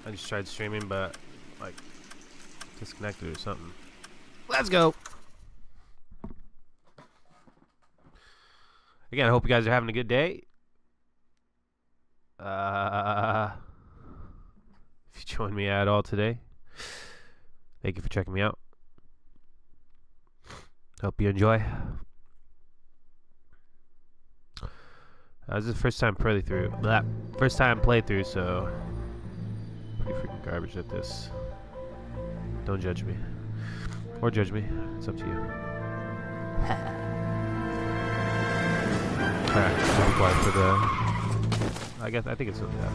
I just tried streaming, but like disconnected or something. Let's go. Again, I hope you guys are having a good day. If you joined me at all today, thank you for checking me out. Hope you enjoy. This is the first time playthrough. First time playthrough, so pretty freaking garbage at this. Don't judge me, or judge me. It's up to you. Alright, so be quiet for the. I think it's something that.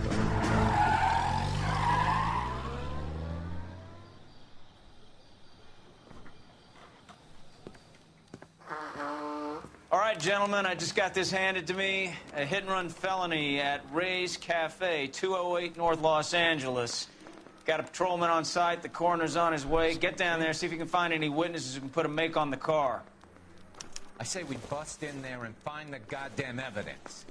All right, gentlemen, I just got this handed to me. A hit-and-run felony at Ray's Cafe, 208 North Los Angeles. Got a patrolman on site. The coroner's on his way. Get down there, see if you can find any witnesses who can put a make on the car. I say we bust in there and find the goddamn evidence.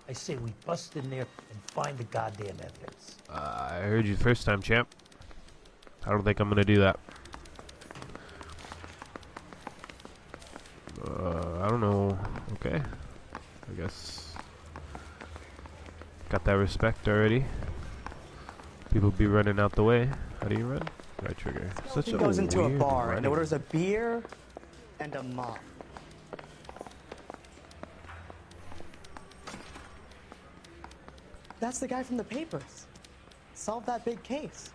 I say we bust in there and find the goddamn evidence. I heard you the first time, champ. I don't think I'm gonna do that. I don't know. Okay. I guess. Got that respect already. People be running out the way. How do you run? Right trigger. Such He a goes into a weird bar running. and orders a beer and a mop. That's the guy from the papers. Solve that big case.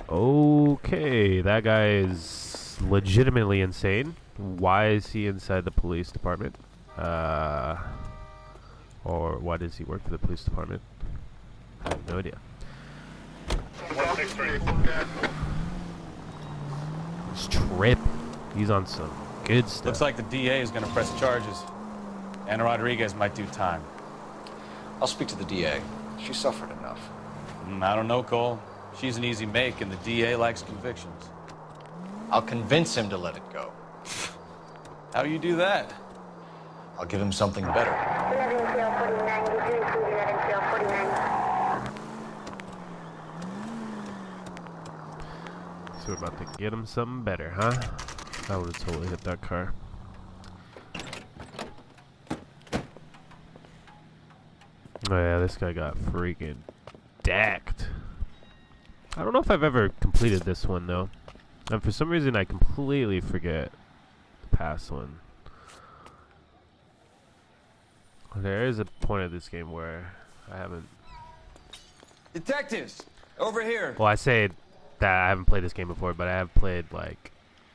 Okay, that guy is legitimately insane. Why is he inside the police department? Or why does he work for the police department? I have no idea. 163. This trip, he's on some good stuff. Looks like the DA is going to press charges. Anna Rodriguez might do time. I'll speak to the DA. She suffered enough. I don't know, Cole. She's an easy make, and the DA likes convictions. I'll convince him to let it go. How do you do that? I'll give him something better. So we're about to get him something better, huh? I would have totally hit that car. Oh yeah, this guy got freaking decked. I don't know if I've ever completed this one though. And for some reason I completely forget the past one. There is a point of this game where I haven't... Detectives, over here. Well, I say that I haven't played this game before, but I have played like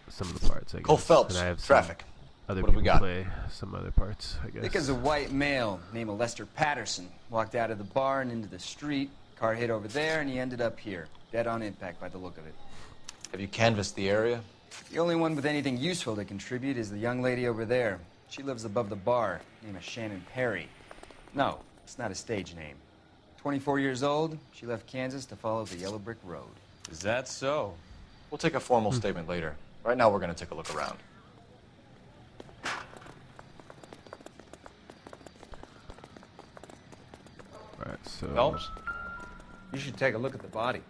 some of the parts, I guess. Cole Phelps, and I have traffic. Other What do we people got? play some other parts, I guess. Dick is a white male named Lester Patterson. Walked out of the bar and into the street. Car hit over there, and he ended up here. Dead on impact by the look of it. Have you canvassed the area? The only one with anything useful to contribute is the young lady over there. She lives above the bar. Name is Shannon Perry. No, it's not a stage name. 24 years old, she left Kansas to follow the Yellow Brick Road. Is that so? We'll take a formal statement later. Right now, we're going to take a look around. Alright, so... Phelps, you should take a look at the body.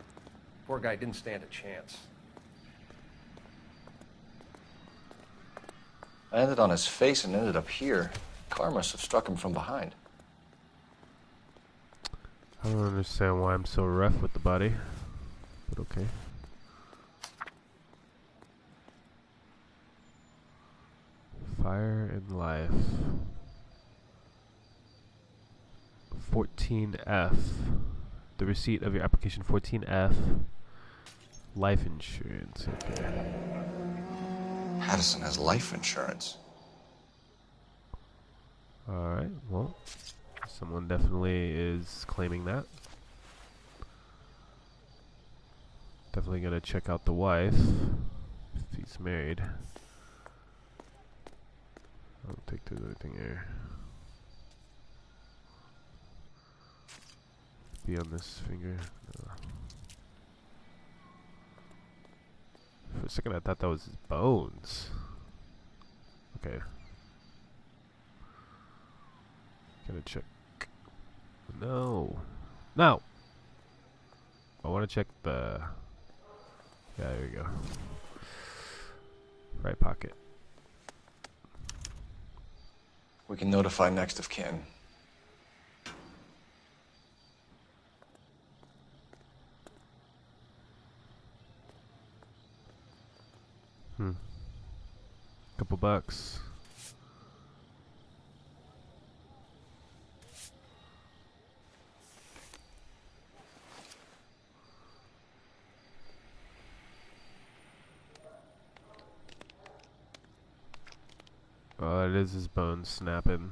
Poor guy didn't stand a chance. I landed on his face and ended up here. Car must have struck him from behind. I don't understand why I'm so rough with the body, but okay. Fire and life. 14F. The receipt of your application 14F. Life insurance. Okay. Patterson has life insurance. Alright, well, someone definitely is claiming that. Definitely gonna check out the wife, if he's married. I don't think there's anything here. Be on this finger. No. For a second I thought that was his bones. Okay. Gonna check No. No! I want to check the... Yeah, there you go. Right pocket. We can notify next of kin. Couple bucks. Oh, it is his bones snapping.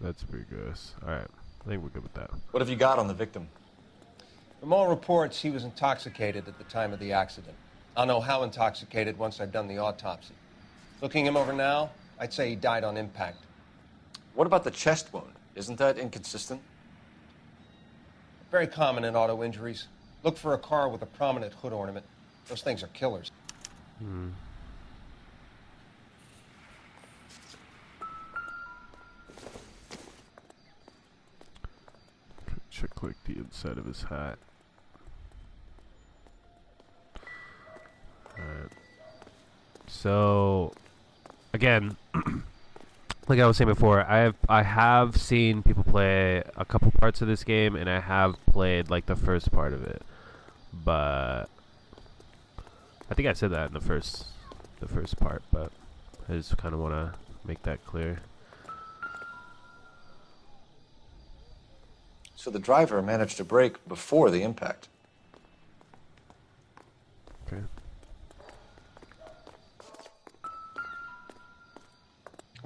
That's pretty gross. Alright, I think we're good with that. What have you got on the victim? From all reports, he was intoxicated at the time of the accident. I'll know how intoxicated once I've done the autopsy. Looking him over now, I'd say he died on impact. What about the chest wound? Isn't that inconsistent? Very common in auto injuries. Look for a car with a prominent hood ornament. Those things are killers. Check like the inside of his hat. Alright. So again, like I was saying before, I have seen people play a couple parts of this game, and I have played like the first part of it. But I think I said that in the first part, but I just kind of want to make that clear. So the driver managed to brake before the impact. Okay.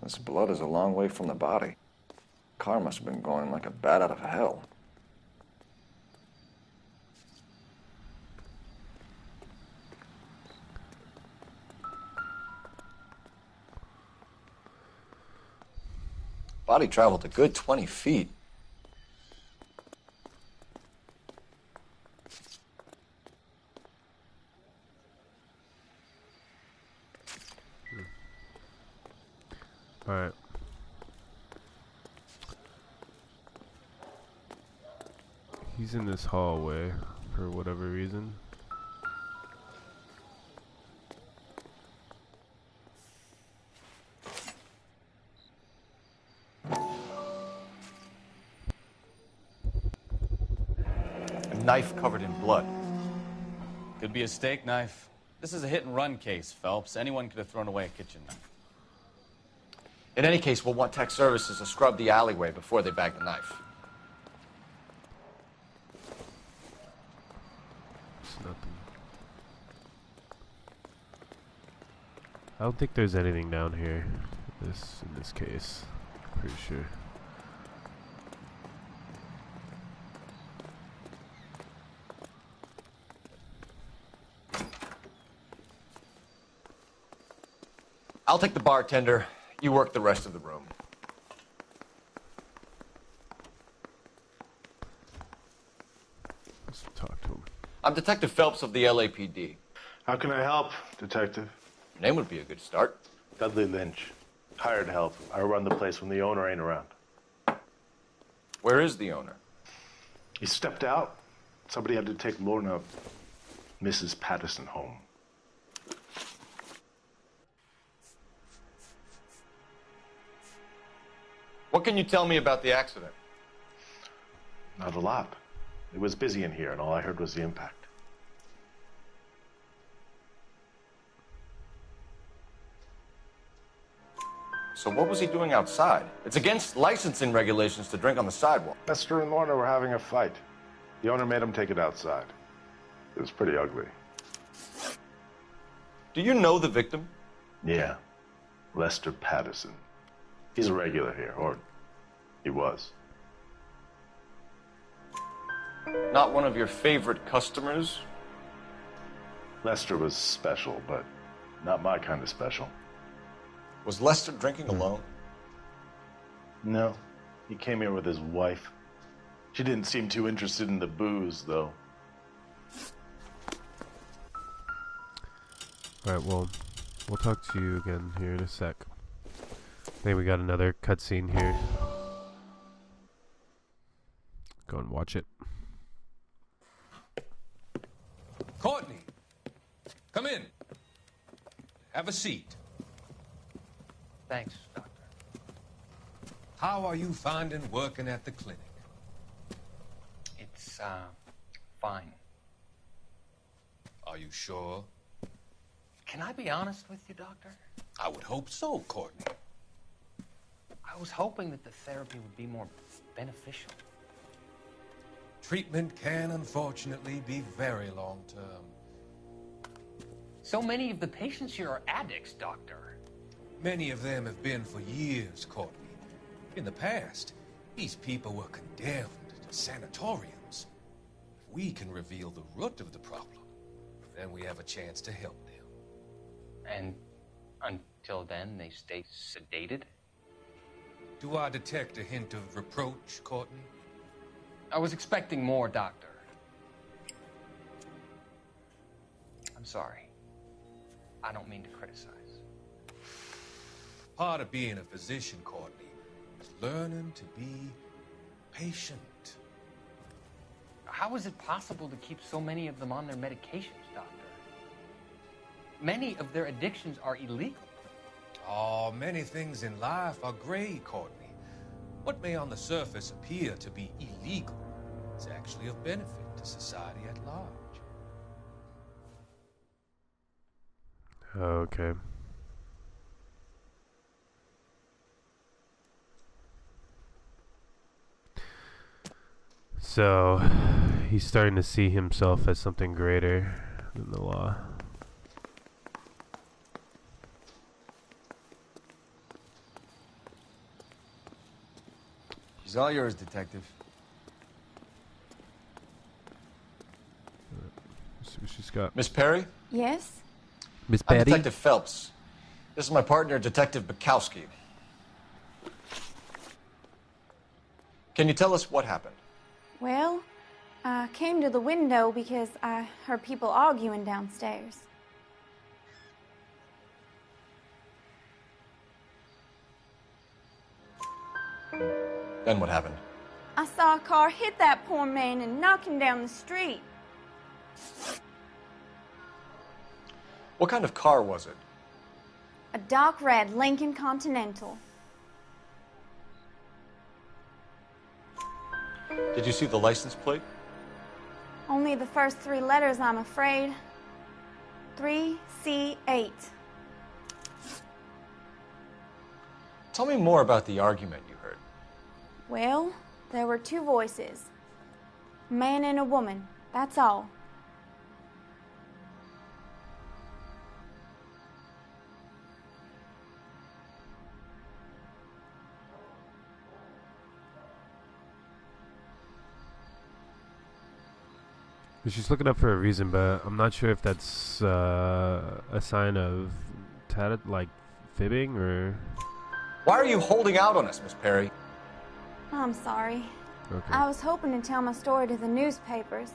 This blood is a long way from the body. Car must have been going like a bat out of hell. Body traveled a good 20 feet. Alright. He's in this hallway for whatever reason. A knife covered in blood. Could be a steak knife. This is a hit-and-run case, Phelps. Anyone could have thrown away a kitchen knife. In any case, we'll want tech services to scrub the alleyway before they bag the knife. It's nothing. I don't think there's anything down here. In this case, pretty sure. I'll take the bartender. You work the rest of the room. Let's talk to him. I'm Detective Phelps of the LAPD. How can I help, Detective? Your name would be a good start. Dudley Lynch. Hired help. I run the place when the owner ain't around. Where is the owner? He stepped out. Somebody had to take Lorna, Mrs. Patterson, home. What can you tell me about the accident? Not a lot. It was busy in here, and all I heard was the impact. So what was he doing outside? It's against licensing regulations to drink on the sidewalk. Lester and Lorna were having a fight. The owner made him take it outside. It was pretty ugly. Do you know the victim? Yeah. Lester Patterson. He's a regular here, or he was. Not one of your favorite customers? Lester was special, but not my kind of special. Was Lester drinking alone? No. He came here with his wife. She didn't seem too interested in the booze, though. Alright, well, we'll talk to you again here in a sec. I think we got another cutscene here. Go and watch it. Courtney, come in. Have a seat. Thanks, Doctor. How are you finding working at the clinic? It's, fine. Are you sure? Can I be honest with you, Doctor? I would hope so, Courtney. I was hoping that the therapy would be more beneficial. Treatment can, unfortunately, be very long-term. So many of the patients here are addicts, Doctor. Many of them have been for years, Courtney. In the past, these people were condemned to sanatoriums. If we can reveal the root of the problem, then we have a chance to help them. And until then, they stay sedated? Do I detect a hint of reproach, Courtney? I was expecting more, Doctor. I'm sorry. I don't mean to criticize. Part of being a physician, Courtney, is learning to be patient. How is it possible to keep so many of them on their medications, Doctor? Many of their addictions are illegal. Oh, many things in life are gray, Courtney. What may on the surface appear to be illegal is actually of benefit to society at large. Okay. So, he's starting to see himself as something greater than the law. She's all yours, Detective. Let's see what she's got. Miss Perry? Yes? Miss I'm Betty? Detective Phelps. This is my partner, Detective Bukowski. Can you tell us what happened? Well, I came to the window because I heard people arguing downstairs. Then what happened? I saw a car hit that poor man and knock him down the street. What kind of car was it? A dark red Lincoln Continental. Did you see the license plate? Only the first three letters, I'm afraid. 3C8. Tell me more about the argument you heard. Well, there were two voices. A man and a woman, that's all. She's looking up for a reason, but I'm not sure if that's a sign of like fibbing or. Why are you holding out on us, Miss Perry? I'm sorry. Okay. I was hoping to tell my story to the newspapers.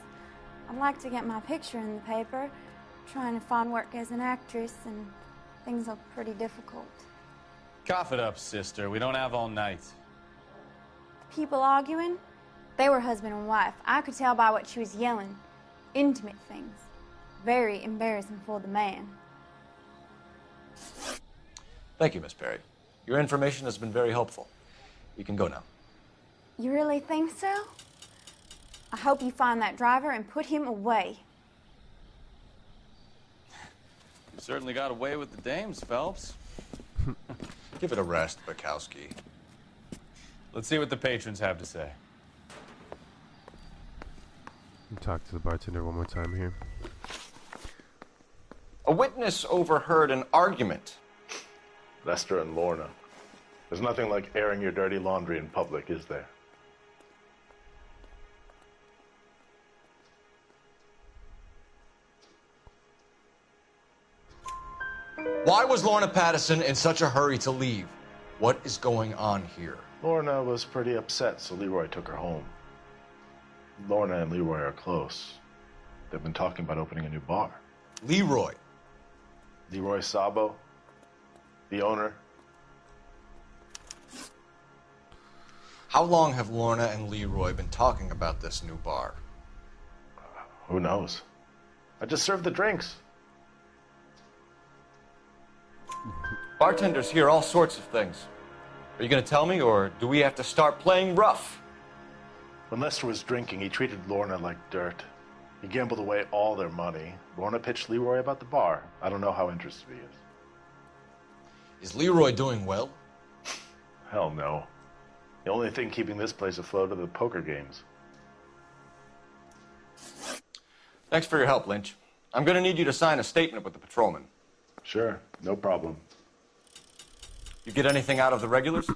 I'd like to get my picture in the paper. Trying to find work as an actress, and things are pretty difficult. Cough it up, sister. We don't have all night. People arguing? They were husband and wife. I could tell by what she was yelling. Intimate things. Very embarrassing for the man. Thank you, Miss Perry. Your information has been very helpful. You can go now. You really think so? I hope you find that driver and put him away. You certainly got away with the dames, Phelps. Give it a rest, Bukowski. Let's see what the patrons have to say. Talk to the bartender one more time here. A witness overheard an argument. Lester and Lorna. There's nothing like airing your dirty laundry in public, is there? Why was Lorna Patterson in such a hurry to leave? What is going on here? Lorna was pretty upset, so Leroy took her home. Lorna and Leroy are close. They've been talking about opening a new bar. Leroy? Leroy Sabo, the owner. How long have Lorna and Leroy been talking about this new bar? Who knows? I just served the drinks. Bartenders hear all sorts of things. Are you going to tell me, or do we have to start playing rough? When Lester was drinking, he treated Lorna like dirt. He gambled away all their money. Lorna pitched Leroy about the bar. I don't know how interested he is. Is Leroy doing well? Hell no. The only thing keeping this place afloat are the poker games. Thanks for your help, Lynch. I'm going to need you to sign a statement with the patrolman. Sure, no problem. You get anything out of the regulars?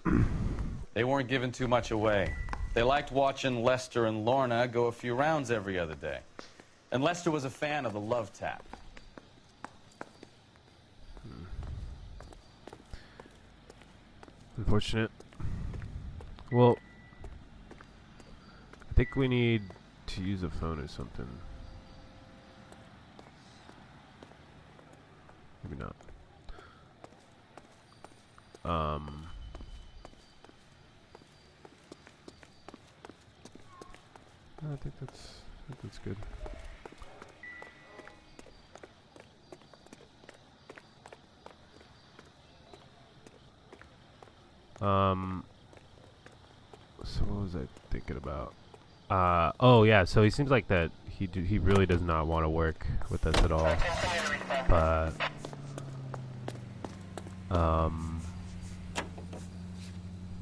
They weren't giving too much away. They liked watching Lester and Lorna go a few rounds every other day. And Lester was a fan of the love tap. Unfortunate. Well, I think we need to use a phone or something. Maybe not. I think that's good. So what was I thinking about? Oh yeah, so he seems like that he really does not want to work with us at all. But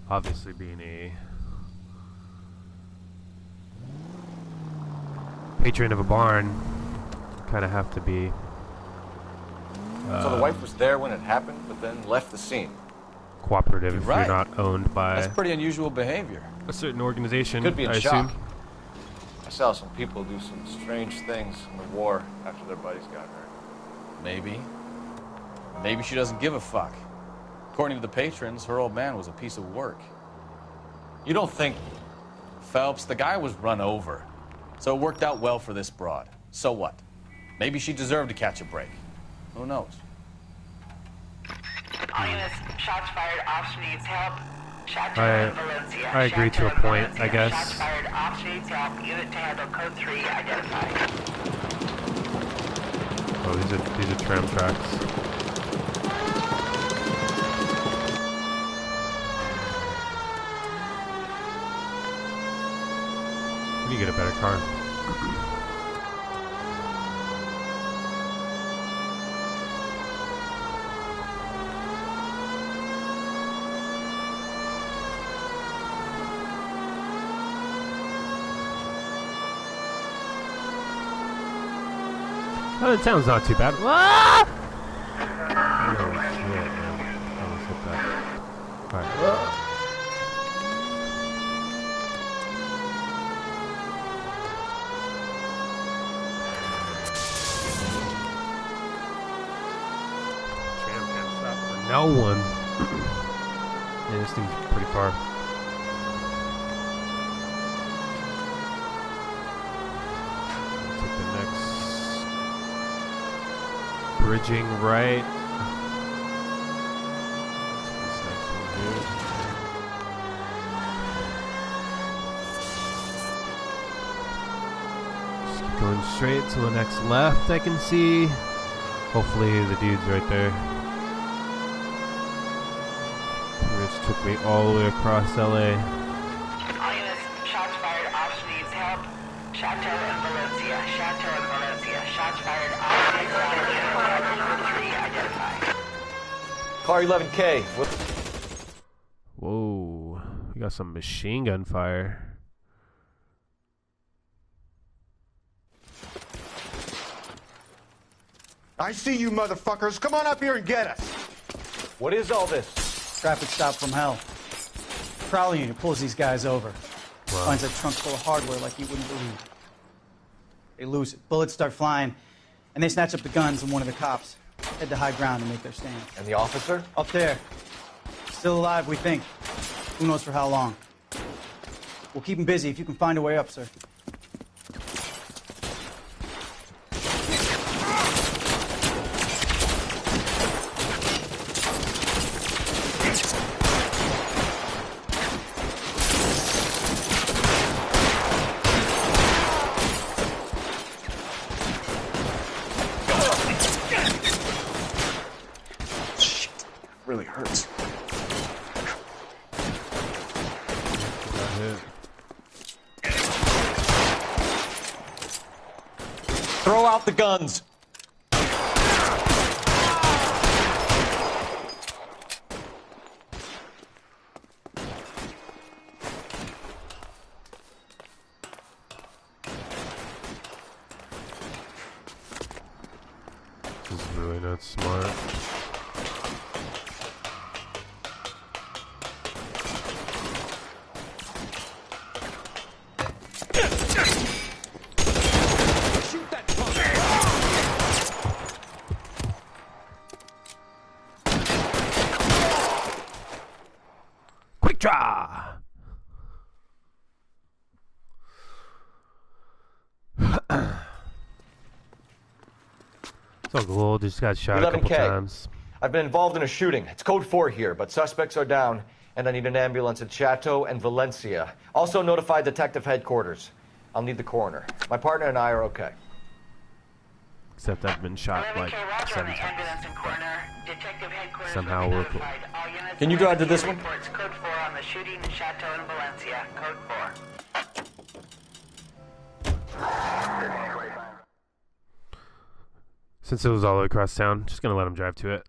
obviously being a patron of a barn, kind of have to be. So the wife was there when it happened, but then left the scene. Cooperative if Right. you're not owned by That's pretty unusual behavior. a certain organization. Could be in I shock. assume. I saw some people do some strange things in the war after their buddies got hurt. Maybe. Maybe she doesn't give a fuck. According to the patrons, her old man was a piece of work. You don't think... Phelps, the guy was run over. So it worked out well for this broad. So what? Maybe she deserved to catch a break. Who knows? All units, shots fired, officer needs help. I agree to a point, I guess. Shots fired, officer needs help. Unit to handle code 3 identified. Oh, these are tram tracks. We need to get a better car. Oh, the town's not too bad. Ah! Oh, shit, man. I almost hit that. Alright. Tram can't stop for no one. Yeah, this thing's pretty far. Take the next bridging right. This next one here. Just keep going straight to the next left I can see. Hopefully the dude's right there. Which took me all the way across LA. All units, shots fired, officer needs help. Chateau and Valencia, Chateau and Valencia. Shots fired, officer needs help. Unit to handle code 3 identified. Car 11K. Whoa, we got some machine gun fire. I see you motherfuckers. Come on up here and get us. What is all this? Traffic stop from hell. Prowler unit pulls these guys over. Wow. Finds a trunk full of hardware like you wouldn't believe. They lose it. Bullets start flying, and they snatch up the guns and one of the cops. Head to high ground and make their stand. And the officer? Up there. Still alive, we think. Who knows for how long. We'll keep him busy if you can find a way up, sir. Throw out the guns. This is really not smart. Quick draw. So cool, just got shot a couple 11K. times. I've been involved in a shooting. It's code 4 here, but suspects are down, and I need an ambulance at Chateau and Valencia. Also notify detective headquarters. I'll need the coroner. My partner and I are okay. Except I've been shot like 7 times. Somehow we're cool. Can you drive to this one? Code 4 on the shooting in Chateau and Valencia. Code 4. Since it was all the way across town, just gonna let him drive to it.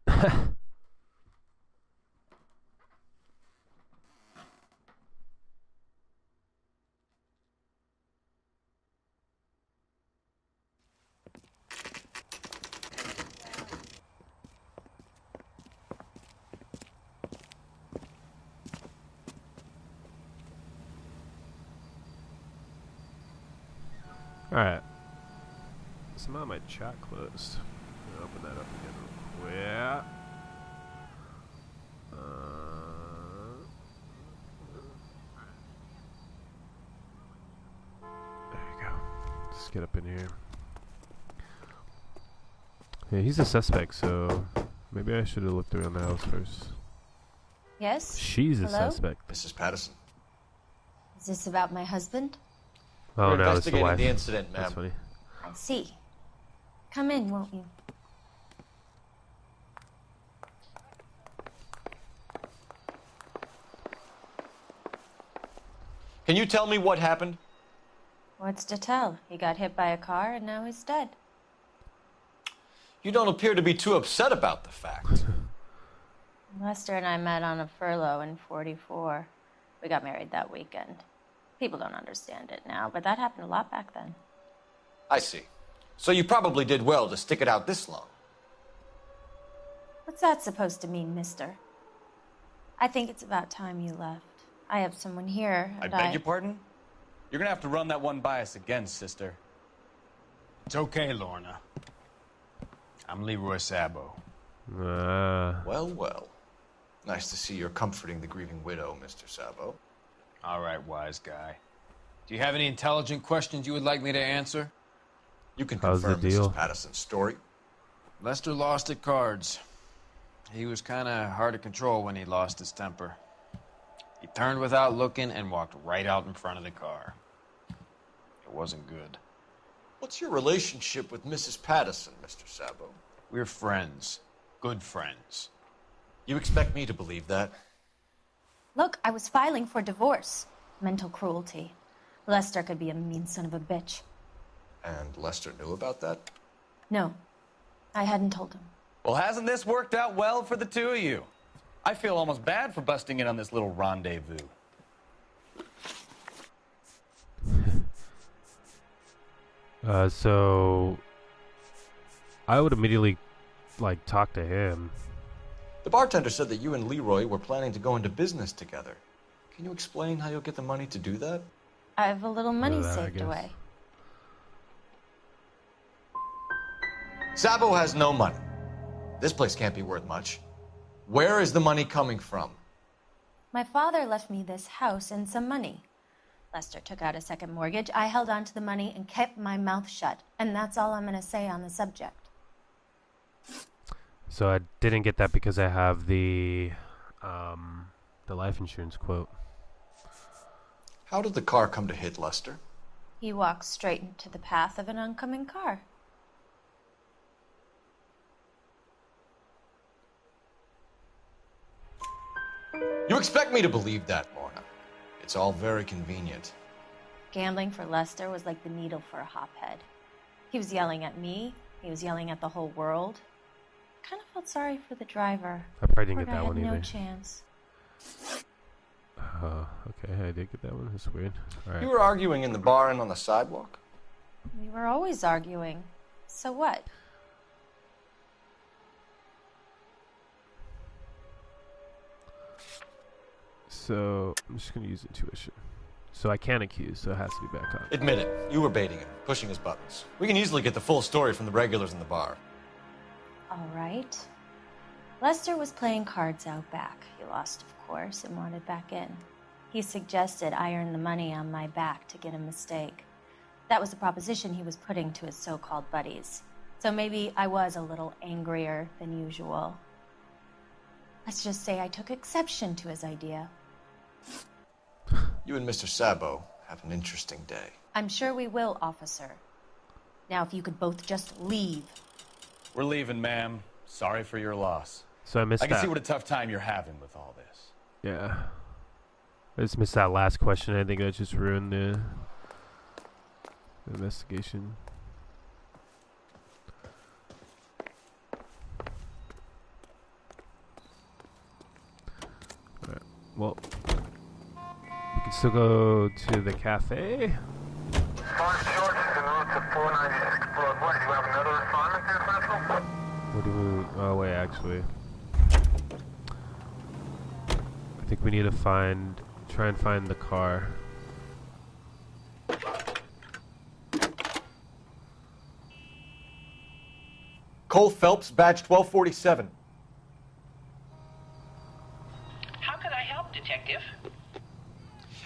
Alright. Somehow my chat closed. I'm gonna open that up again real quick. There you go. Just get up in here. Yeah, he's a suspect, so maybe I should have looked around the house first. Yes? She's a Hello? suspect. Mrs. Patterson. Is this about my husband? Oh, We're no, it's the investigating wife. the incident, ma'am. That's funny. I see. Come in, won't you? Can you tell me what happened? What's to tell? He got hit by a car and now he's dead. You don't appear to be too upset about the fact. Lester and I met on a furlough in '44. We got married that weekend. People don't understand it now, but that happened a lot back then. I see. So you probably did well to stick it out this long. What's that supposed to mean, mister? I think it's about time you left. I have someone here, I and beg your pardon? You're gonna have to run that one by us again, sister. It's okay, Lorna. I'm Leroy Sabo. Well, well. Nice to see you're comforting the grieving widow, Mr. Sabo. All right, wise guy. Do you have any intelligent questions you would like me to answer? You can How's the confirm deal? Mrs. Patterson's story. Lester lost at cards. He was kind of hard to control when he lost his temper. He turned without looking and walked right out in front of the car. It wasn't good. What's your relationship with Mrs. Patterson, Mr. Sabo? We're friends. Good friends. You expect me to believe that? Look, I was filing for divorce. Mental cruelty. Lester could be a mean son of a bitch. And Lester knew about that? No, I hadn't told him. Well, hasn't this worked out well for the two of you? I feel almost bad for busting in on this little rendezvous. So I would immediately like talk to him. The bartender said that you and Leroy were planning to go into business together. Can you explain how you'll get the money to do that? I have a little money I saved guess. away. Sabo has no money. This place can't be worth much. Where is the money coming from? My father left me this house and some money. Lester took out a second mortgage. I held on to the money and kept my mouth shut. And that's all I'm going to say on the subject. So I didn't get that because I have the life insurance quote. How did the car come to hit Lester? He walked straight into the path of an oncoming car. You expect me to believe that, Lorna? It's all very convenient. Gambling for Lester was like the needle for a hophead. He was yelling at me. He was yelling at the whole world. Kind of felt sorry for the driver. I probably didn't Poor get guy that one had either. no chance. Okay, I did get that one. That's weird. All right. You were arguing in the bar and on the sidewalk? We were always arguing. So what? So I'm just gonna use intuition. So I can't accuse, so it has to be back up. Admit it. You were baiting him, pushing his buttons. We can easily get the full story from the regulars in the bar. All right. Lester was playing cards out back. He lost, of course, and wanted back in. He suggested I earn the money on my back to get a mistake. That was the proposition he was putting to his so-called buddies. So maybe I was a little angrier than usual. Let's just say I took exception to his idea. You and Mr. Sabo have an interesting day. I'm sure we will, officer. Now, if you could both just leave. We're leaving, ma'am. Sorry for your loss. So I missed I can that. see what a tough time you're having with all this. Yeah. I just missed that last question. I think that just ruined the investigation. Alright. Well, we can still go to the cafe. What do we... Oh, wait, actually. I think we need to try and find the car. Cole Phelps, badge 1247. How could I help, Detective?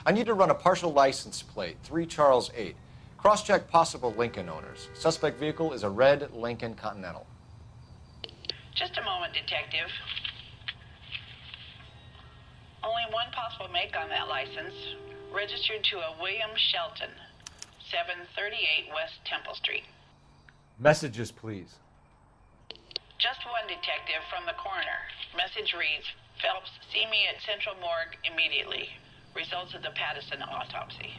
I need to run a partial license plate, 3 Charles 8. Cross-check possible Lincoln owners. Suspect vehicle is a red Lincoln Continental. Just a moment, Detective. Only one possible make on that license. Registered to a William Shelton, 738 West Temple Street. Messages, please. Just one, Detective, from the coroner. Message reads, Phelps, see me at Central Morgue immediately. Results of the Pattison autopsy.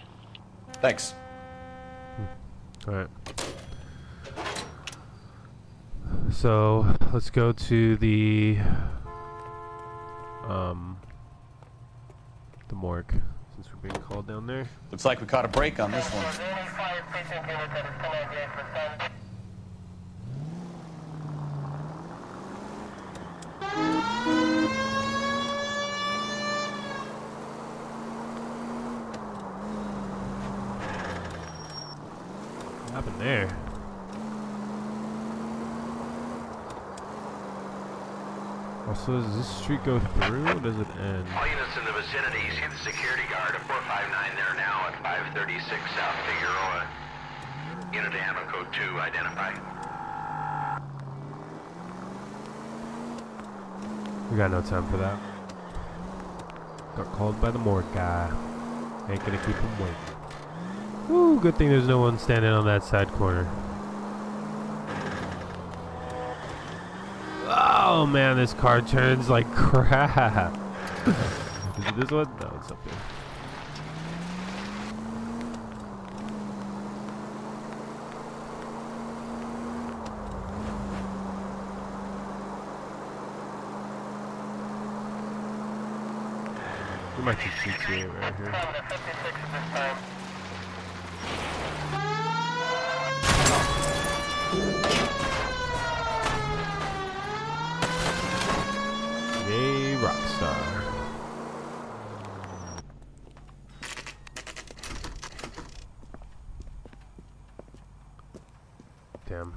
Thanks. Alright. So, let's go to the morgue, since we're being called down there. Looks like we caught a break on this one. What happened there? Also, does this street go through, or does it end? All units in the vicinity, see the security guard at 459 there now at 536 South Figueroa. Unit Ammo Code 2, identify. We got no time for that. Got called by the morgue guy. Ain't gonna keep him waiting. Ooh, good thing there's no one standing on that side corner. Oh man, this car turns like crap. Is it this one? No, it's up there. We might just GTA right here. Yay, Rockstar. Damn.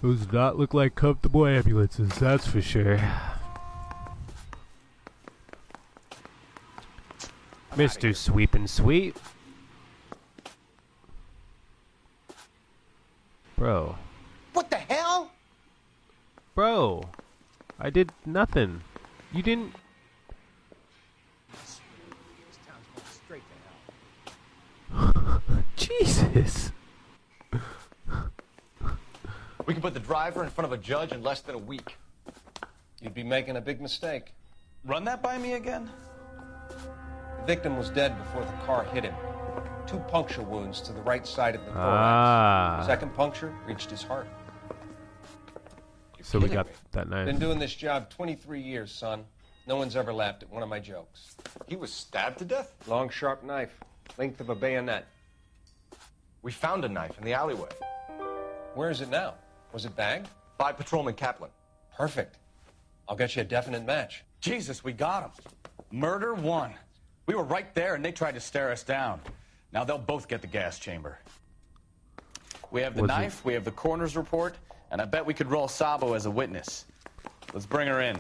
Those do not look like comfortable ambulances, that's for sure. Mr. Sweep and Sweep. Bro. What the hell? Bro. I did nothing. You didn't... Jesus. We can put the driver in front of a judge in less than a week. You'd be making a big mistake. Run that by me again? The victim was dead before the car hit him. 2 puncture wounds to the right side of the thorax. Ah. Second puncture reached his heart. So we got that knife. Been doing this job 23 years, son. No one's ever laughed at one of my jokes. He was stabbed to death? Long, sharp knife. Length of a bayonet. We found a knife in the alleyway. Where is it now? Was it bagged? By Patrolman Kaplan. Perfect. I'll get you a definite match. Jesus, we got him. Murder 1. We were right there and they tried to stare us down. Now they'll both get the gas chamber. We have the knife, we have the coroner's report, and I bet we could roll Sabo as a witness. Let's bring her in.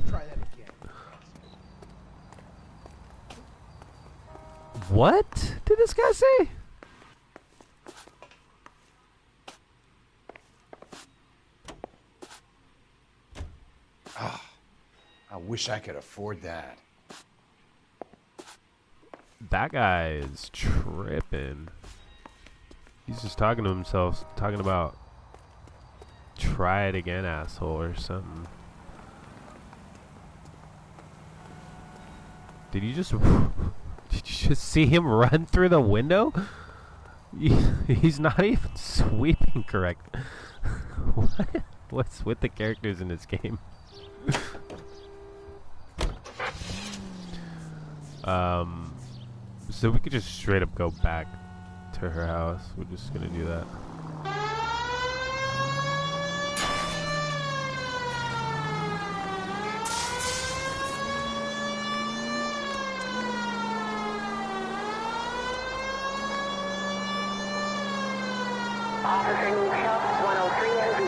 Try that again. What did this guy say? Ah, I wish I could afford that. That guy is tripping. He's just talking to himself, talking about try it again, asshole, or something. Did you just see him run through the window? He's not even sweeping correct. What's with the characters in this game? So we could just straight up go back to her house. We're just gonna do that. Officer needs help, 103 and B.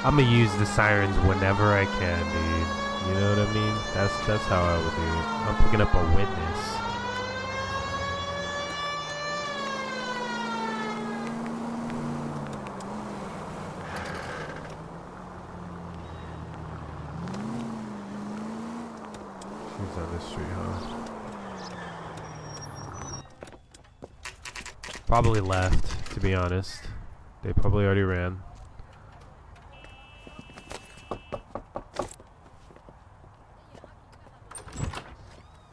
I'm gonna use the sirens whenever I can, dude. You know what I mean? That's how I would do it. I'm picking up a witness. She's on this street, huh? Probably left, to be honest. They probably already ran.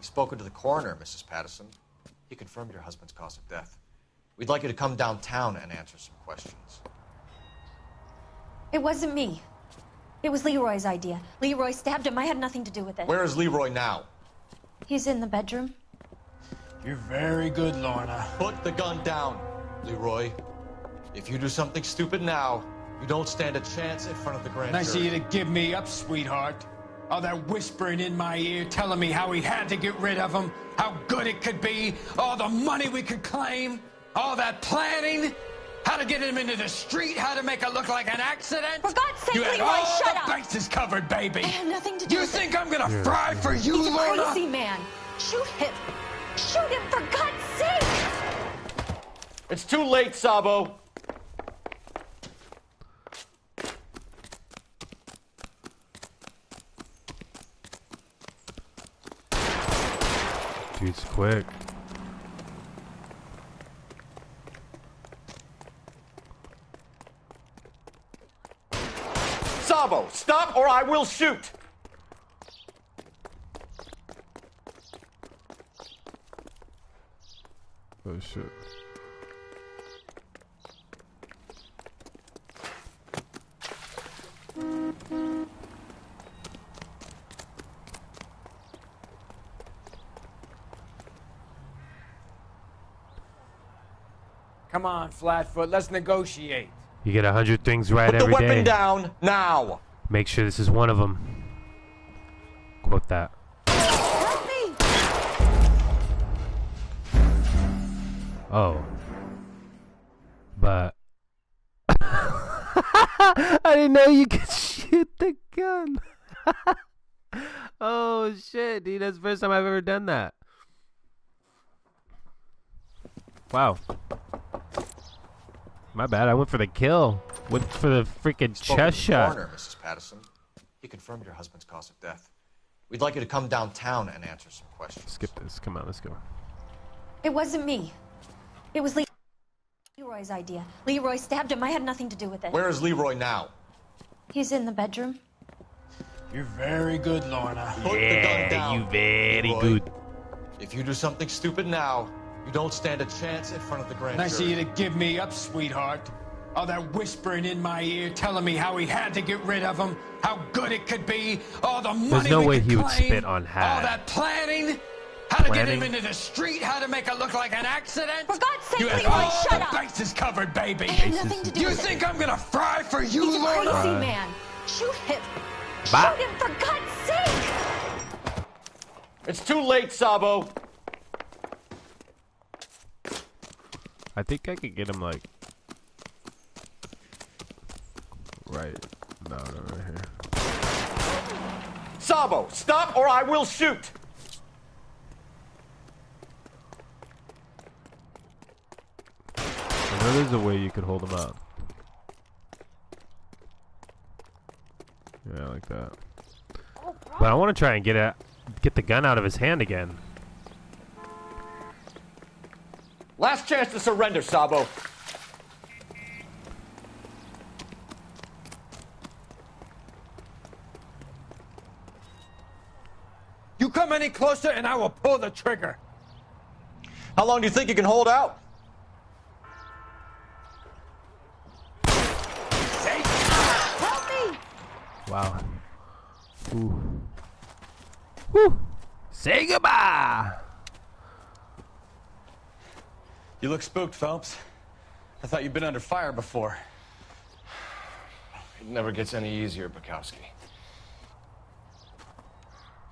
Spoken to the coroner, Mrs. Patterson. He confirmed your husband's cause of death. We'd like you to come downtown and answer some questions. It wasn't me. It was Leroy's idea. Leroy stabbed him. I had nothing to do with it. Where is Leroy now? He's in the bedroom. You're very good, Lorna. Put the gun down, Leroy. If you do something stupid now, you don't stand a chance in front of the grand Nice of jury. you to give me up, sweetheart. All that whispering in my ear, telling me how we had to get rid of him, how good it could be, all the money we could claim, all that planning, how to get him into the street, how to make it look like an accident. For God's sake, you had Leroy, all shut the up. bases covered, baby. I have nothing to do You with think it. I'm gonna fry for you, He's a Lorna? crazy man. Shoot him. Shoot him, for God's sake. It's too late, Sabo. Dude's quick. Sabo, stop or I will shoot! Oh shit. Come on, Flatfoot, let's negotiate. You get 100 things right Put the every day. weapon down now. Make sure this is one of them. Quote that. Oh. But I didn't know you could shoot the gun. Oh shit, dude, that's the first time I've ever done that. Wow. My bad, I went for the kill. Went for the freaking Spoken chest to the shot. coroner, Mrs. Patterson. He confirmed your husband's cause of death. We'd like you to come downtown and answer some questions. Skip this. Come on, let's go. It wasn't me. It was Leroy's idea. Leroy stabbed him. I had nothing to do with it. Where is Leroy now? He's in the bedroom. You're very good, Lorna. Put the gun down. You very Leroy. good. If you do something stupid now, you don't stand a chance in front of the grand Nice of jury. you to give me up, sweetheart. All that whispering in my ear, telling me how he had to get rid of him, how good it could be, all the money There's no we way could he would claim, spit on all Hat. that planning, how to get him Planning? into the street, how to make it look like an accident. For God's sake, You had Leroy, all shut the up. bases covered, baby. I had nothing to do You with think it. I'm gonna fry for you, He's a Lorna? crazy man. Shoot him. Bye. Shoot him, for God's sake. It's too late, Sabo. I think I could get him like right. No, right here. Sabo, stop or I will shoot. I know there's a way you could hold him out. Yeah, like that. But I want to try and get the gun out of his hand again. Last chance to surrender, Sabo. You come any closer and I will pull the trigger. How long do you think you can hold out? Help me. Wow. Ooh. Woo. Say goodbye. You look spooked, Phelps. I thought you'd been under fire before. It never gets any easier, Bukowski.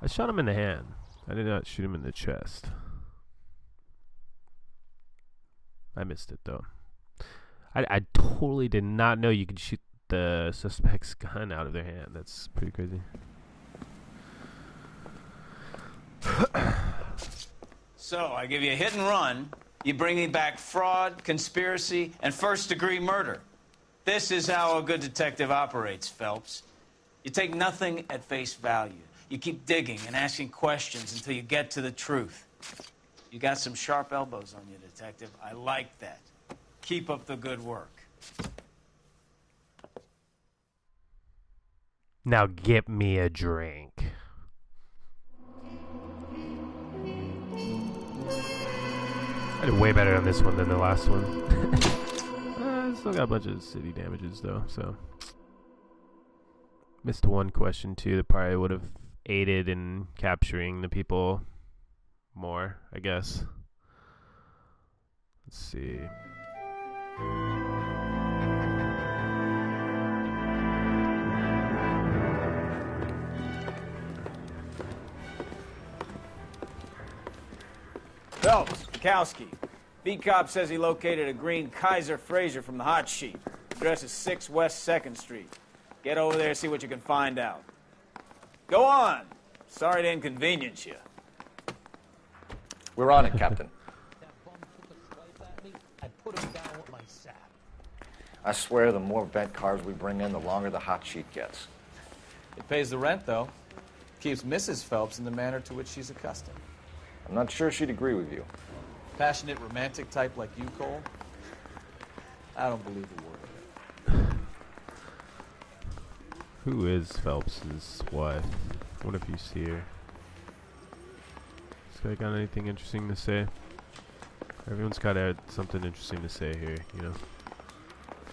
I shot him in the hand. I did not shoot him in the chest. I missed it though. I totally did not know you could shoot the suspect's gun out of their hand. That's pretty crazy. So, I give you a hit and run. You bring me back fraud, conspiracy, and first-degree murder. This is how a good detective operates, Phelps. You take nothing at face value. You keep digging and asking questions until you get to the truth. You got some sharp elbows on you, detective. I like that. Keep up the good work. Now get me a drink. I did way better on this one than the last one. Still got a bunch of city damages though, so missed one question too that probably would have aided in capturing the people more, I guess. Let's see. Phelps, Bukowski. Beat cop says he located a green Kaiser Fraser from the hot sheet. Address is 6 West 2nd Street. Get over there, see what you can find out. Go on. Sorry to inconvenience you. We're on it, Captain. I put him down with my sap. I swear the more bent cars we bring in, the longer the hot sheet gets. It pays the rent, though. Keeps Mrs. Phelps in the manner to which she's accustomed. I'm not sure she'd agree with you. Passionate, romantic type like you, Cole? I don't believe a word of it. Who is Phelps's wife? I wonder if you see her. This guy got anything interesting to say? Everyone's got something interesting to say here, you know?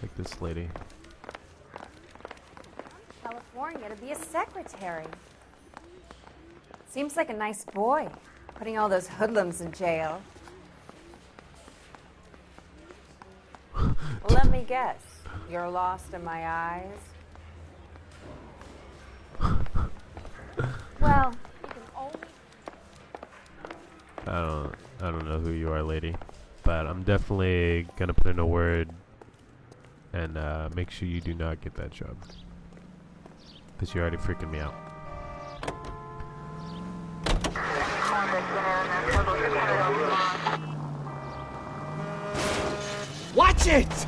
Like this lady. California to be a secretary. Seems like a nice boy, putting all those hoodlums in jail. Well, let me guess. You're lost in my eyes? Well, you can only... I don't know who you are, lady, but I'm definitely gonna put in a word and make sure you do not get that job, because you're already freaking me out. Watch it!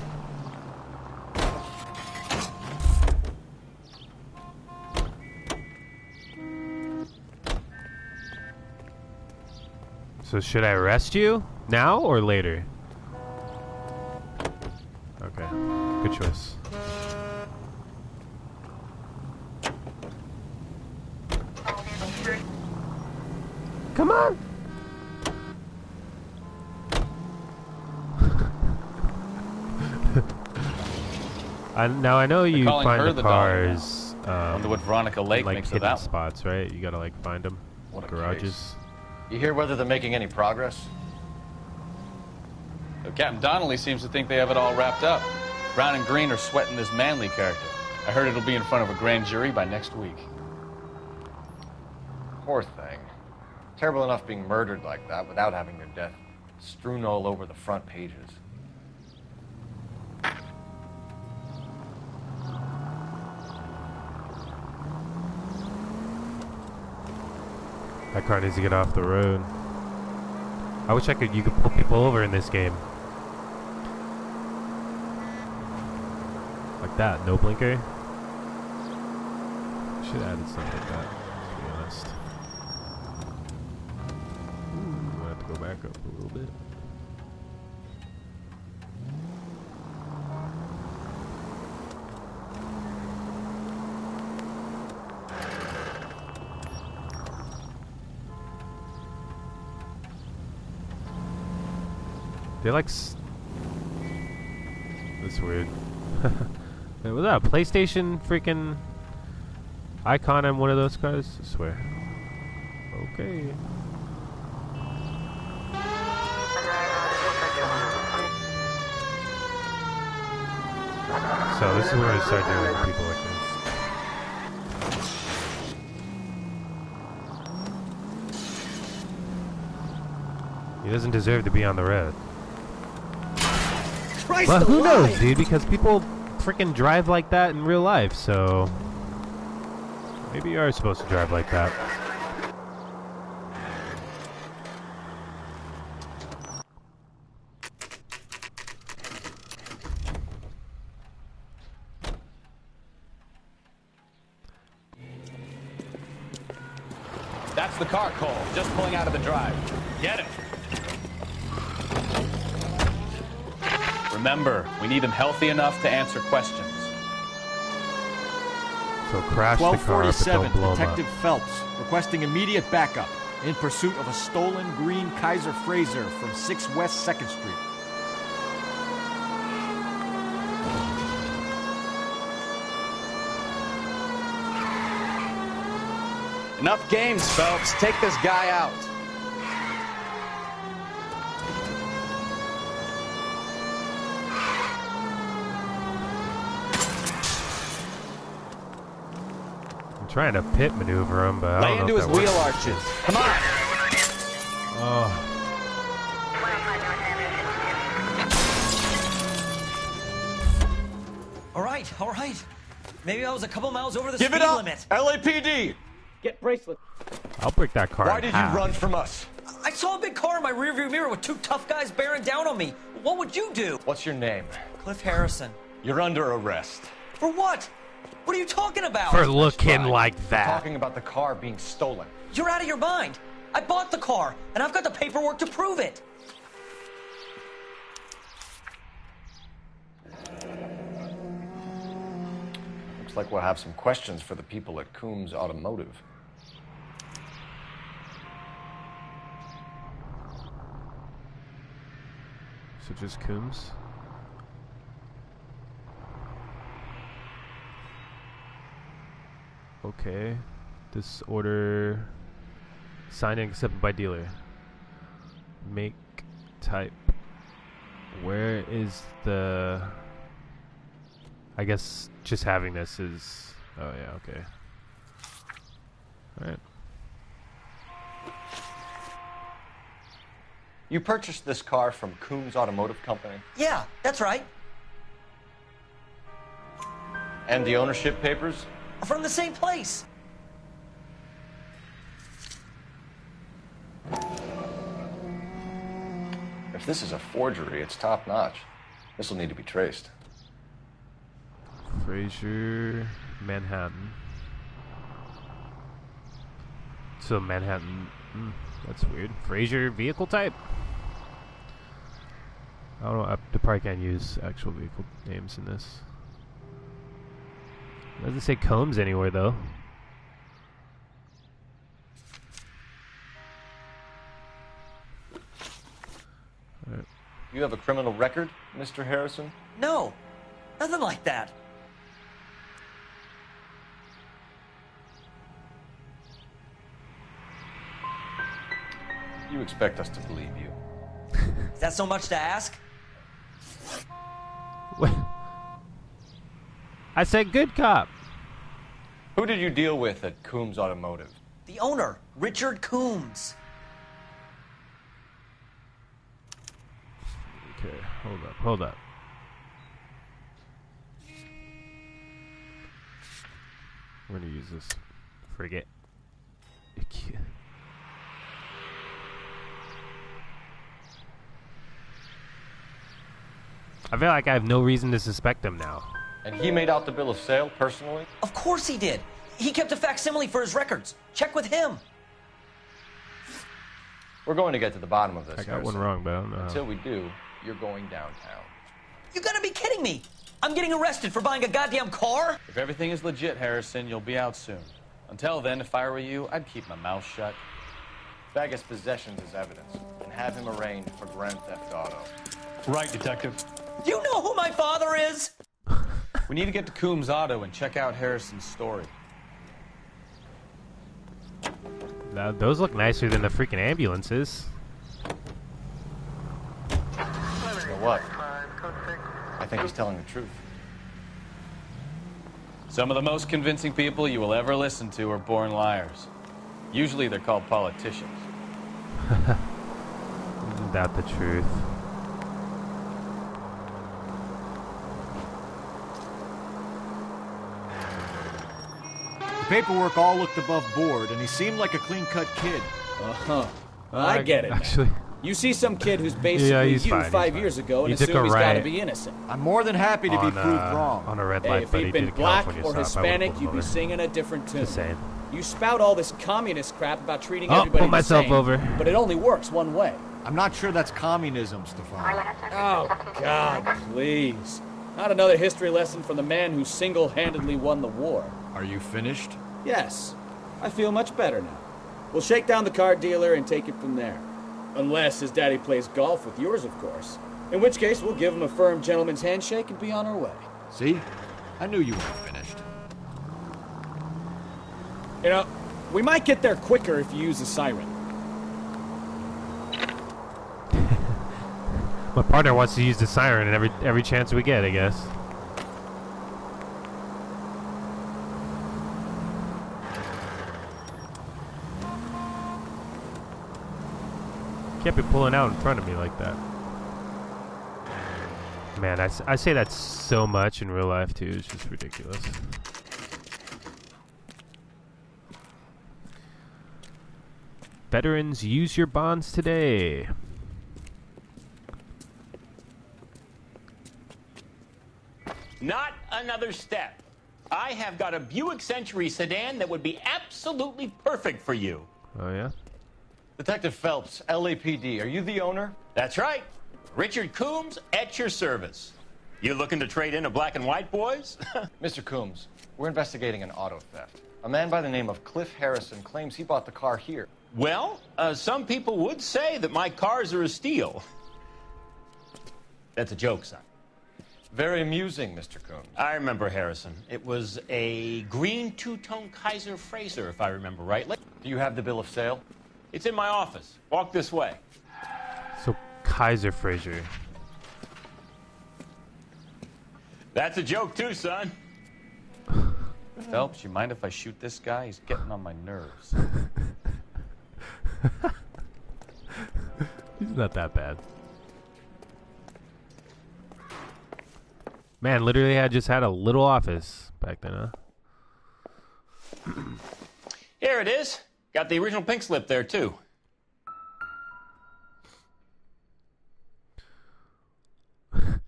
So should I arrest you now or later? Okay, good choice. Come on! Now I know you find the cars. Wonder what Veronica Lake like makes of hidden that. spots, right? You gotta like find them. What a garages. case. You hear whether they're making any progress? So Captain Donnelly seems to think they have it all wrapped up. Brown and Green are sweating this Manley character. I heard it'll be in front of a grand jury by next week. Poor thing. Terrible enough being murdered like that without having their death strewn all over the front pages. That car needs to get off the road. I wish you could pull people over in this game. Like that, no blinker. Should have added something like that, to be honest. Ooh, I have to go back up a little bit. They like that's weird. Wait, was that a PlayStation freaking icon on one of those cars? I swear. Okay. So this is where I start dealing with people like this. He doesn't deserve to be on the road. Well, who knows, dude? Because people freaking drive like that in real life, so maybe you are supposed to drive like that. That's the car, Cole. Just pulling out of the drive. Get it. Remember, we need him healthy enough to answer questions. So crash the car, but don't 1247, blow him Detective up. Phelps requesting immediate backup in pursuit of a stolen green Kaiser Frazer from 6 West 2nd Street. Enough games, Phelps. Take this guy out. I'm trying to pit maneuver him, but I Lay don't into know his if that wheel works. arches. Come on. Oh. All right. Maybe I was a couple miles over the Give speed it up, limit. LAPD! Get bracelet. I'll break that car. Why in did you half. run from us? I saw a big car in my rearview mirror with two tough guys bearing down on me. What would you do? What's your name? Cliff Harrison. You're under arrest. For what? What are you talking about? For looking like I'm that. talking about the car being stolen. You're out of your mind. I bought the car, and I've got the paperwork to prove it. Looks like we'll have some questions for the people at Coombs Automotive. So just Coombs? Okay. This order signed and accepted by dealer. Make type. Where is the... I guess just having this is... Oh yeah, okay. Alright. You purchased this car from Coombs Automotive Company? Yeah, that's right. And the ownership papers? From the same place. If this is a forgery, it's top-notch. This will need to be traced. Fraser, Manhattan. So Manhattan. That's weird. Fraser vehicle type? I don't know. I probably can't use actual vehicle names in this. Doesn't say Combs anywhere though. Right. You have a criminal record, Mr. Harrison? No, nothing like that. You expect us to believe you. Is that so much to ask? What? I said good cop. Who did you deal with at Coombs Automotive? The owner, Richard Coombs. Okay, hold up. I'm gonna use this frigate. I feel like I have no reason to suspect him now. And he made out the bill of sale personally? Of course he did. He kept a facsimile for his records. Check with him. We're going to get to the bottom of this. I got one wrong, but I don't know. Until we do, you're going downtown. You gotta be kidding me. I'm getting arrested for buying a goddamn car? If everything is legit, Harrison, you'll be out soon. Until then, if I were you, I'd keep my mouth shut. Bag his possessions as evidence and have him arraigned for Grand Theft Auto. Right, Detective. Do you know who my father is? We need to get to Coombs Auto and check out Harrison's story. Now, those look nicer than the freaking ambulances. You know what? I think he's telling the truth. Some of the most convincing people you will ever listen to are born liars. Usually they're called politicians. Isn't that the truth? Paperwork all looked above board, and he seemed like a clean-cut kid. Uh-huh. I get it. Actually, you see some kid who's basically he's you fine, 5 years ago and He took assume a he's got to riot be innocent. I'm more than happy to be proved wrong. On a red Hey, light, if but he he'd did been a black California or stop. I would've Hispanic, pulled him you'd be over. singing a different tune. Just saying. You spout all this communist crap about treating Oh, everybody pulled myself the same, over. but it only works one way. I'm not sure that's communism, Stefan. Oh, God, please. Not another history lesson from the man who single-handedly won the war. Are you finished? Yes. I feel much better now. We'll shake down the car dealer and take it from there. Unless his daddy plays golf with yours, of course. In which case, we'll give him a firm gentleman's handshake and be on our way. See? I knew you weren't finished. You know, we might get there quicker if you use a siren. My partner wants to use the siren every chance we get, I guess. Can't be pulling out in front of me like that. Man, I say that so much in real life too. It's just ridiculous. Veterans, use your bonds today. Not another step. I have got a Buick Century sedan that would be absolutely perfect for you. Oh, yeah? Detective Phelps, LAPD, are you the owner? That's right. Richard Coombs at your service. You looking to trade in a black and white, boys? Mr. Coombs, we're investigating an auto theft. A man by the name of Cliff Harrison claims he bought the car here. Well, some people would say that my cars are a steal. That's a joke, son. Very amusing, Mr. Coombs. I remember Harrison. It was a green two-tone Kaiser Fraser, if I remember rightly. Do you have the bill of sale? It's in my office. Walk this way. So, Kaiser Fraser. That's a joke, too, son. Phelps, you mind if I shoot this guy? He's getting on my nerves. He's not that bad. Man, literally, I just had a little office back then, huh? Here it is. Got the original pink slip there, too.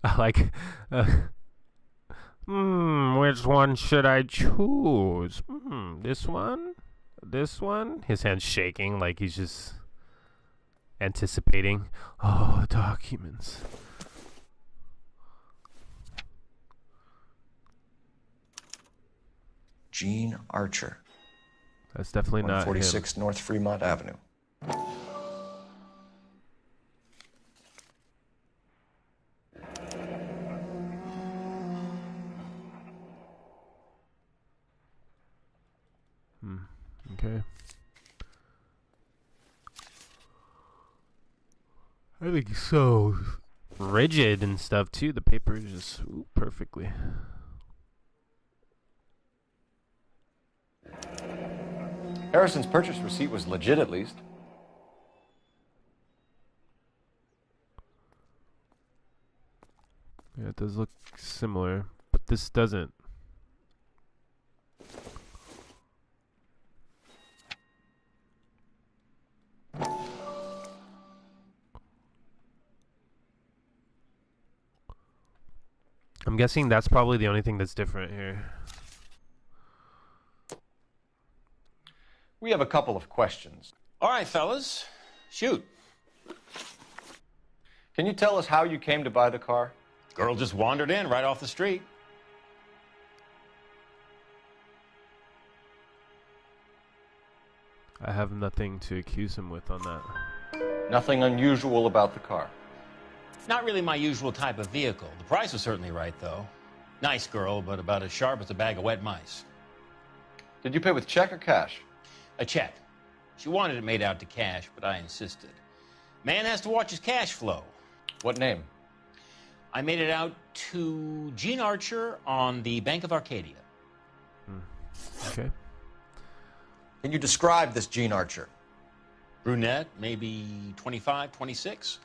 I like, which one should I choose? This one this one, his hand's shaking like he's just anticipating. Oh, documents. Gene Archer. That's definitely not him. 146 North Fremont Avenue. Okay. I think he's so rigid and stuff too. The paper is just perfectly. Harrison's purchase receipt was legit, at least. Yeah, it does look similar, but this doesn't. I'm guessing that's probably the only thing that's different here. We have a couple of questions. All right, fellas. Shoot. Can you tell us how you came to buy the car? Girl just wandered in right off the street. I have nothing to accuse him with on that. Nothing unusual about the car. Not really my usual type of vehicle. The price was certainly right, though. Nice girl, but about as sharp as a bag of wet mice. Did you pay with check or cash? A check. She wanted it made out to cash, but I insisted. Man has to watch his cash flow. What name? I made it out to Gene Archer on the Bank of Arcadia. Okay. Can you describe this Gene Archer? Brunette, maybe 25, 26.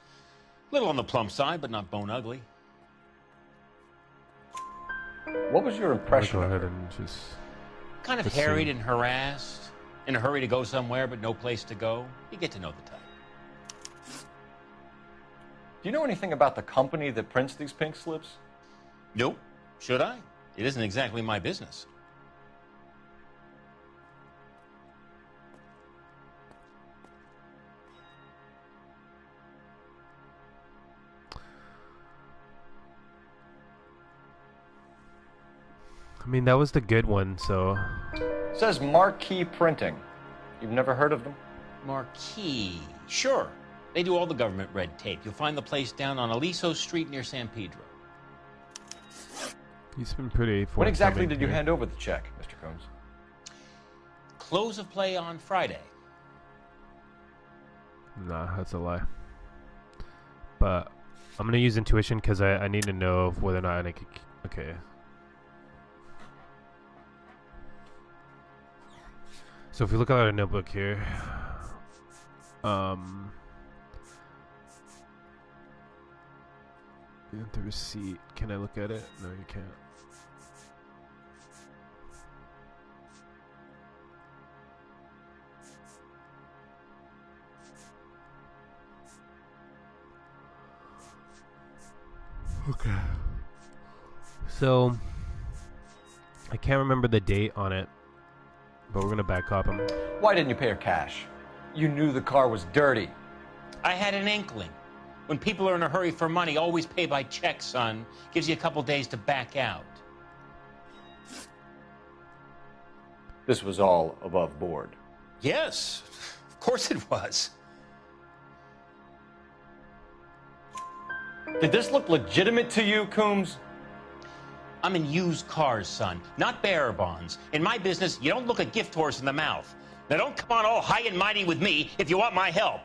Little on the plump side, but not bone ugly. What was your impression Go of ahead her? and just Kind of harried and harassed. In a hurry to go somewhere, but no place to go. You get to know the type. Do you know anything about the company that prints these pink slips? Nope. Should I? It isn't exactly my business. I mean, that was the good one, so. It says Marquee Printing. You've never heard of them? Marquee. Sure. They do all the government red tape. You'll find the place down on Aliso Street near San Pedro. He's been pretty. When exactly forthcoming did you here. hand over the check, Mr. Combs? Close of play on Friday. Nah, that's a lie. But I'm gonna use intuition because I need to know whether or not I can. Okay. So if we look at our notebook here, the receipt. Can I look at it? No, you can't. Okay. So I can't remember the date on it, but we're gonna back up him. Why didn't you pay her cash? You knew the car was dirty. I had an inkling. When people are in a hurry for money, always pay by check, son. Gives you a couple days to back out. This was all above board. Yes, of course it was. Did this look legitimate to you, Coombs? I'm in used cars, son, not bearer bonds. In my business, you don't look a gift horse in the mouth. Now don't come on all high and mighty with me if you want my help.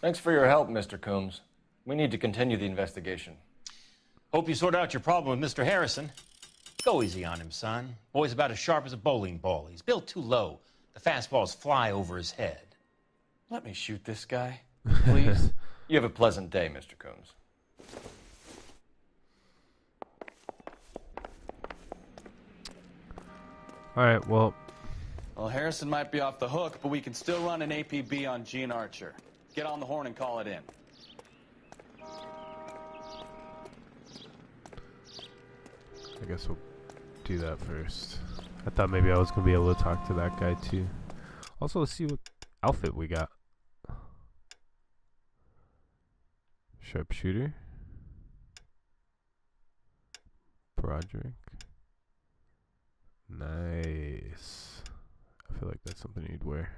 Thanks for your help, Mr. Coombs. We need to continue the investigation. Hope you sort out your problem with Mr. Harrison. Go easy on him, son. Boy's about as sharp as a bowling ball. He's built too low. The fastballs fly over his head. Let me shoot this guy, please. You have a pleasant day, Mr. Coombs. All right. Well, Harrison might be off the hook, but we can still run an APB on Gene Archer. Get on the horn and call it in. I guess we'll do that first. I thought maybe I was gonna be able to talk to that guy too. Also, let's see what outfit we got. Sharpshooter. Broderick. Nice. I feel like that's something you'd wear.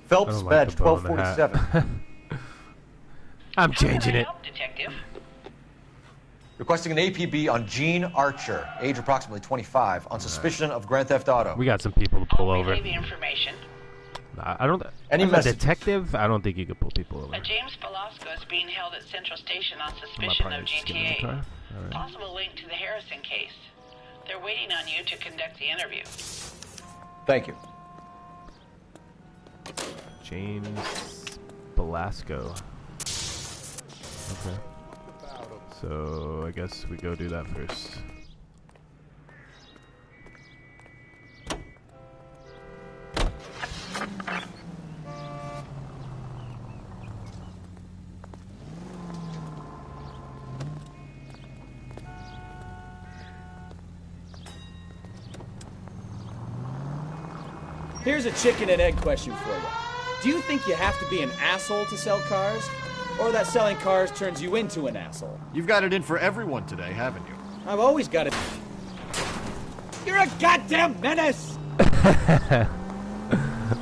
Phelps badge 1247. I'm changing it. Requesting an APB on Gene Archer, age approximately 25, on suspicion of Grand Theft Auto. We got some people to pull over. Information. I don't. Any as a message? detective, I don't think you could pull people over. James Velasco is being held at Central Station on suspicion of GTA. Right. Possible link to the Harrison case. They're waiting on you to conduct the interview. Thank you. James Velasco. Okay. So I guess we go do that first. Here's a chicken and egg question for you. Do you think you have to be an asshole to sell cars? Or that selling cars turns you into an asshole? You've got it in for everyone today, haven't you? I've always got it. You're a goddamn menace! I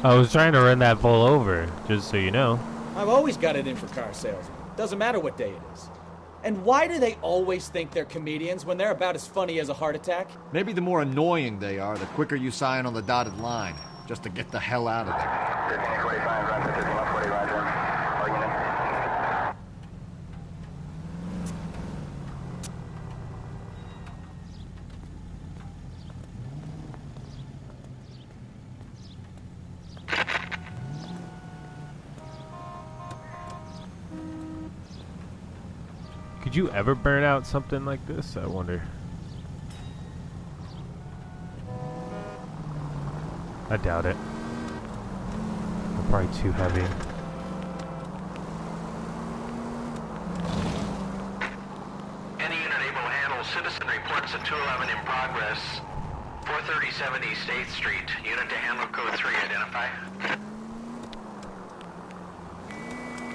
was trying to run that bull over, just so you know. I've always got it in for car salesmen. Doesn't matter what day it is. And why do they always think they're comedians when they're about as funny as a heart attack? Maybe the more annoying they are, the quicker you sign on the dotted line, just to get the hell out of there. Could you ever burn out something like this? I wonder. I doubt it. They're probably too heavy. Any unit able to handle citizen reports at 211 in progress. 437 East 8th Street. Unit to handle code 3. Identify.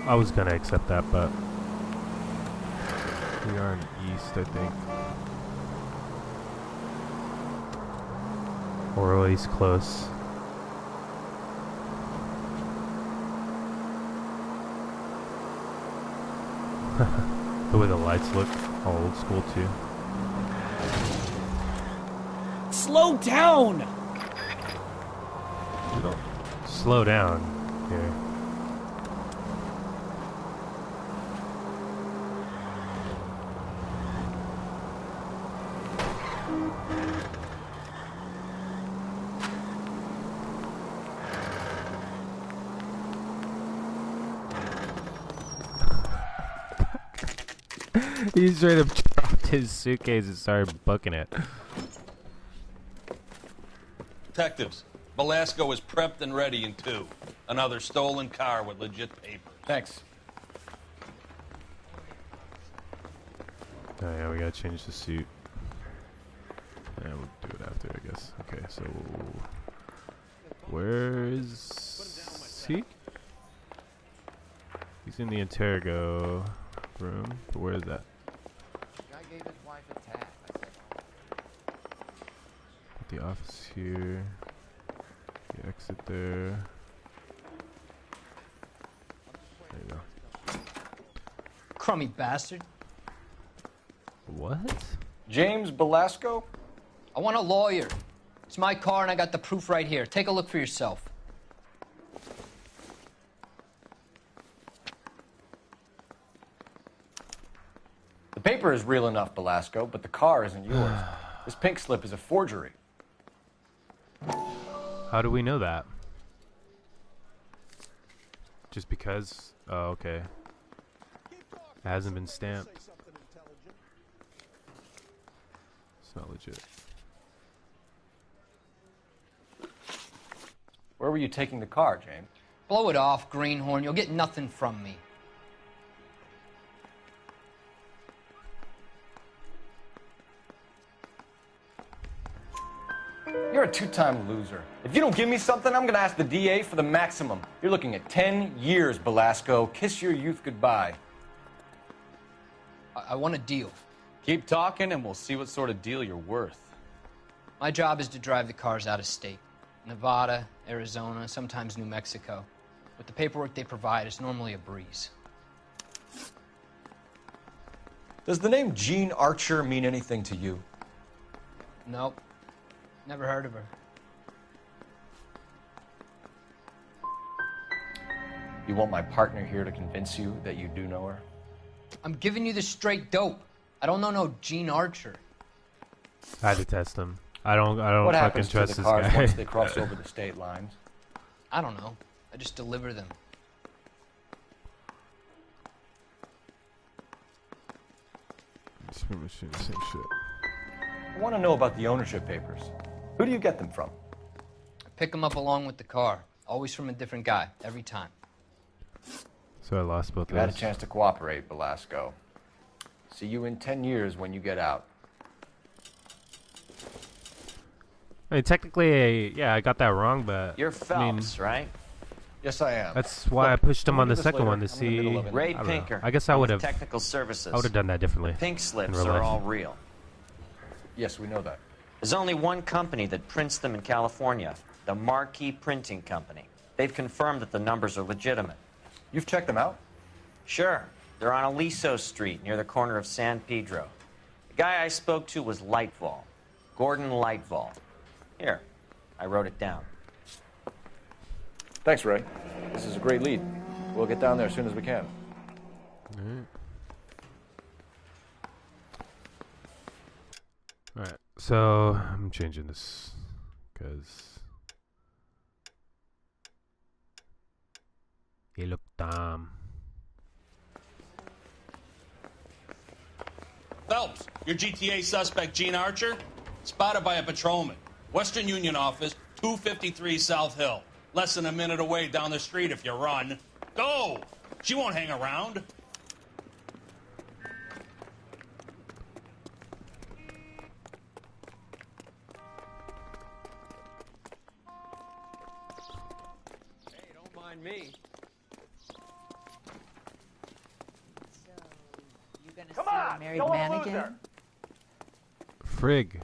I was gonna accept that, but we are in east, I think. Or at least close. The way the lights look, all old school too. Slow down! You don't slow down here. He straight up dropped his suitcase and started booking it. Detectives, Velasco is prepped and ready in 2. Another stolen car with legit papers. Thanks. Oh yeah, we gotta change the suit. Yeah, we'll do it after, I guess. Okay, so where is he? He's in the interrogo room. But where is that? Put the office here. The exit there. There you go. Crummy bastard. What? James Velasco? I want a lawyer. It's my car and I got the proof right here. Take a look for yourself. The paper is real enough, Velasco, but the car isn't yours. This pink slip is a forgery. How do we know that? Just because? Oh, okay. It hasn't been stamped. It's not legit. Where were you taking the car, James? Blow it off, greenhorn. You'll get nothing from me. You're a two-time loser. If you don't give me something, I'm gonna ask the DA for the maximum. You're looking at 10 years, Belasco. Kiss your youth goodbye. I want a deal. Keep talking and we'll see what sort of deal you're worth. My job is to drive the cars out of state. Nevada, Arizona, sometimes New Mexico. With the paperwork they provide, it's normally a breeze. Does the name Jean Archer mean anything to you? Nope. Never heard of her. You want my partner here to convince you that you do know her? I'm giving you the straight dope. I don't know no Gene Archer. I detest him. I don't What fucking happens to trust the this cars guy. once they cross over the state lines? I don't know. I just deliver them. It's pretty much the same shit. I want to know about the ownership papers. Who do you get them from? I pick them up along with the car. Always from a different guy, every time. So I lost both You of had a those. chance to cooperate, Belasco. See you in 10 years when you get out. I mean, technically, yeah, I got that wrong, but You're I mean, Phelps, right? Yes, I am. that's why I pushed him we'll on do the this second later. one to I'm in the middle see. of it. Ray I don't know. Pinker. I guess I I'm would with have. Technical Services. I would have done that differently. Pink in slips real are life. all real. Yes, we know that. There's only one company that prints them in California, the Marquee Printing Company. They've confirmed that the numbers are legitimate. You've checked them out? Sure. They're on Aliso Street, near the corner of San Pedro. The guy I spoke to was Lightfall. Gordon Lightfall. Here, I wrote it down. Thanks, Ray. This is a great lead. We'll get down there as soon as we can. Alright, so I'm changing this because he looked dumb. Phelps, your GTA suspect, Gene Archer, spotted by a patrolman. Western Union office, 253 South Hill. Less than a minute away down the street if you run. Go! She won't hang around. Hey, don't mind me. You gonna Come see on, a married don't man lose again? her. Frig.